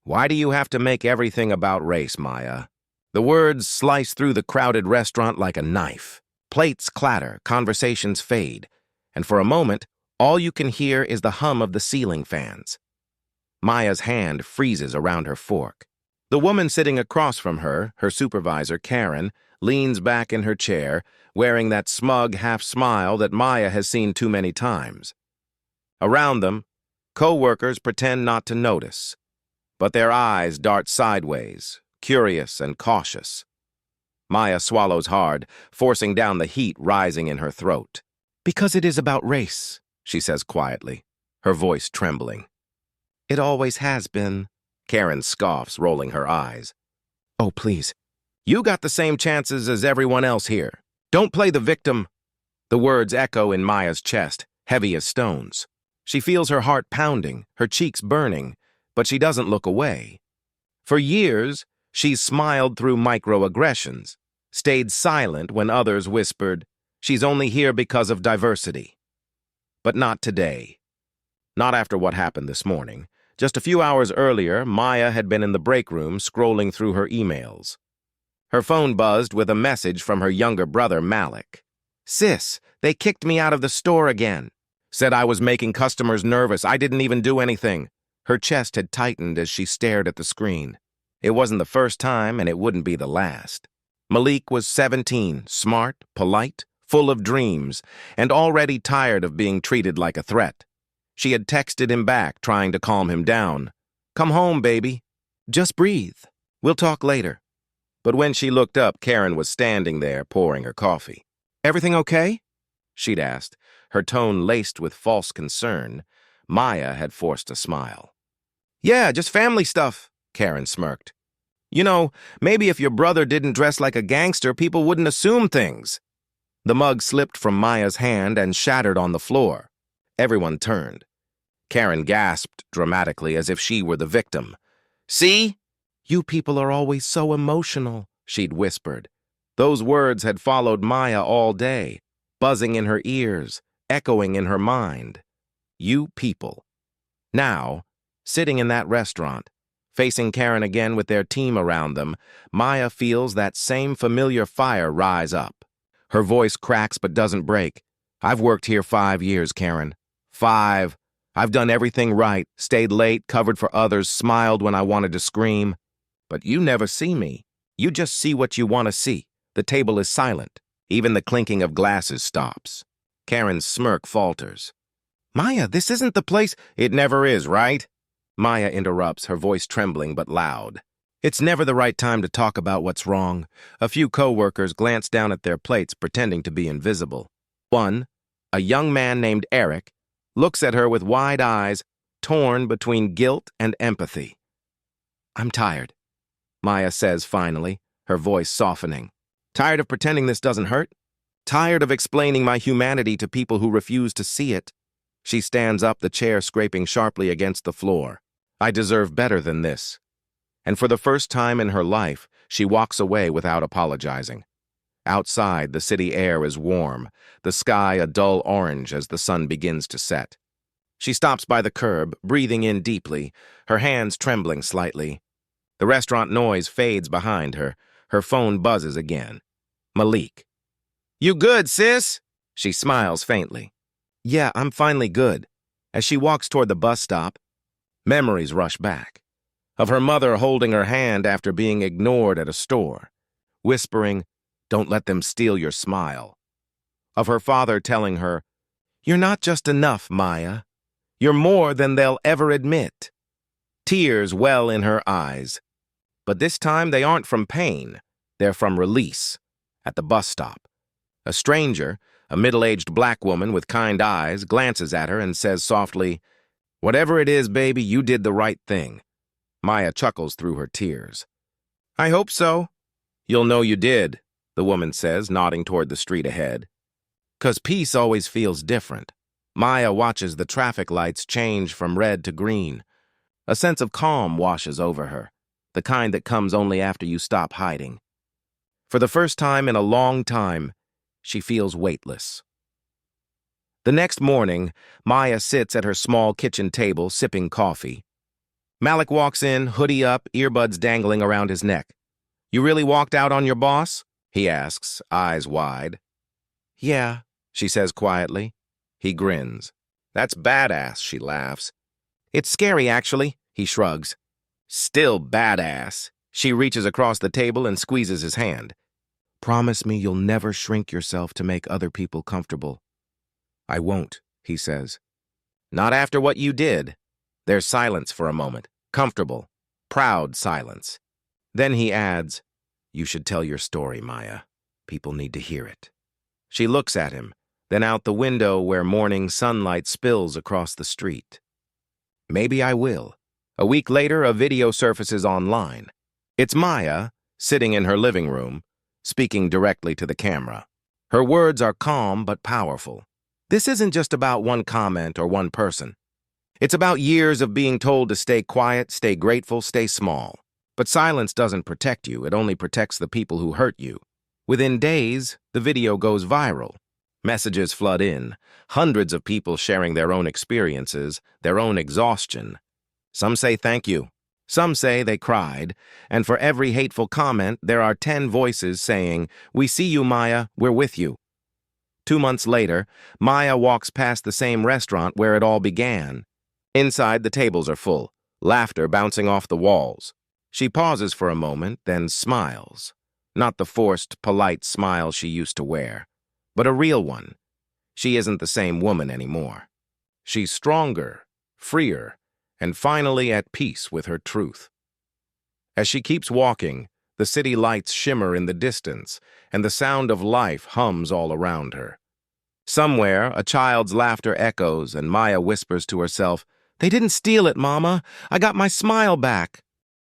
Why do you have to make everything about race, Maya? The words slice through the crowded restaurant like a knife. Plates clatter, conversations fade, and for a moment, all you can hear is the hum of the ceiling fans. Maya's hand freezes around her fork. The woman sitting across from her, her supervisor, Karen, leans back in her chair, wearing that smug half-smile that Maya has seen too many times. Around them, co-workers pretend not to notice, but their eyes dart sideways, curious and cautious. Maya swallows hard, forcing down the heat rising in her throat. "Because it is about race," she says quietly, her voice trembling. "It always has been," Karen scoffs, rolling her eyes. "Oh, please. You got the same chances as everyone else here. Don't play the victim." The words echo in Maya's chest, heavy as stones. She feels her heart pounding, her cheeks burning, but she doesn't look away. For years, she's smiled through microaggressions, stayed silent when others whispered, "She's only here because of diversity." But not today. Not after what happened this morning. Just a few hours earlier, Maya had been in the break room scrolling through her emails. Her phone buzzed with a message from her younger brother, Malik. "Sis, they kicked me out of the store again. Said I was making customers nervous. I didn't even do anything." Her chest had tightened as she stared at the screen. It wasn't the first time, and it wouldn't be the last. Malik was 17, smart, polite, full of dreams, and already tired of being treated like a threat. She had texted him back, trying to calm him down. "Come home, baby. Just breathe. We'll talk later." But when she looked up, Karen was standing there, pouring her coffee. "Everything okay?" she'd asked, her tone laced with false concern. Maya had forced a smile. "Yeah, just family stuff," Karen smirked. "You know, maybe if your brother didn't dress like a gangster, people wouldn't assume things." The mug slipped from Maya's hand and shattered on the floor. Everyone turned. Karen gasped dramatically as if she were the victim. "See? You people are always so emotional," she'd whispered. Those words had followed Maya all day, buzzing in her ears, echoing in her mind. You people. Now, sitting in that restaurant, facing Karen again with their team around them, Maya feels that same familiar fire rise up. Her voice cracks but doesn't break. "I've worked here 5 years, Karen. 5. I've done everything right, stayed late, covered for others, smiled when I wanted to scream. But you never see me. You just see what you want to see. The table is silent. Even the clinking of glasses stops." Karen's smirk falters. "Maya, this isn't the place—" "It never is, right?" Maya interrupts, her voice trembling but loud. It's never the right time to talk about what's wrong. A few co-workers glance down at their plates, pretending to be invisible. One, a young man named Eric, looks at her with wide eyes, torn between guilt and empathy. "I'm tired," Maya says finally, her voice softening. "Tired of pretending this doesn't hurt? Tired of explaining my humanity to people who refuse to see it?" She stands up, the chair scraping sharply against the floor. "I deserve better than this." And for the first time in her life, she walks away without apologizing. Outside, the city air is warm, the sky a dull orange as the sun begins to set. She stops by the curb, breathing in deeply, her hands trembling slightly. The restaurant noise fades behind her. Her phone buzzes again. Malik. "You good, sis?" She smiles faintly. "Yeah, I'm finally good." As she walks toward the bus stop, memories rush back. Of her mother holding her hand after being ignored at a store, whispering, "Don't let them steal your smile." Of her father telling her, "You're not just enough, Maya. You're more than they'll ever admit." Tears well in her eyes. But this time they aren't from pain, they're from release. At the bus stop, a stranger, a middle-aged black woman with kind eyes, glances at her and says softly, "Whatever it is, baby, you did the right thing." Maya chuckles through her tears. "I hope so." "You'll know you did," the woman says, nodding toward the street ahead. "'Cause peace always feels different." Maya watches the traffic lights change from red to green. A sense of calm washes over her, the kind that comes only after you stop hiding. For the first time in a long time, she feels weightless. The next morning, Maya sits at her small kitchen table sipping coffee. Malik walks in, hoodie up, earbuds dangling around his neck. "You really walked out on your boss?" he asks, eyes wide. "Yeah," she says quietly. He grins. "That's badass," she laughs. "It's scary, actually," he shrugs. "Still badass." She reaches across the table and squeezes his hand. "Promise me you'll never shrink yourself to make other people comfortable." "I won't," he says. "Not after what you did." There's silence for a moment. Comfortable, proud silence. Then he adds, "You should tell your story, Maya. People need to hear it." She looks at him, then out the window where morning sunlight spills across the street. "Maybe I will." A week later, a video surfaces online. It's Maya, sitting in her living room, speaking directly to the camera. Her words are calm but powerful. This isn't just about one comment or one person. It's about years of being told to stay quiet, stay grateful, stay small. But silence doesn't protect you, it only protects the people who hurt you. Within days, the video goes viral. Messages flood in, hundreds of people sharing their own experiences, their own exhaustion. Some say thank you. Some say they cried. And for every hateful comment, there are 10 voices saying, "We see you, Maya, we're with you." 2 months later, Maya walks past the same restaurant where it all began. Inside, the tables are full, laughter bouncing off the walls. She pauses for a moment, then smiles. Not the forced, polite smile she used to wear, but a real one. She isn't the same woman anymore. She's stronger, freer, and finally at peace with her truth. As she keeps walking, the city lights shimmer in the distance, and the sound of life hums all around her. Somewhere, a child's laughter echoes, and Maya whispers to herself, "They didn't steal it, Mama. I got my smile back."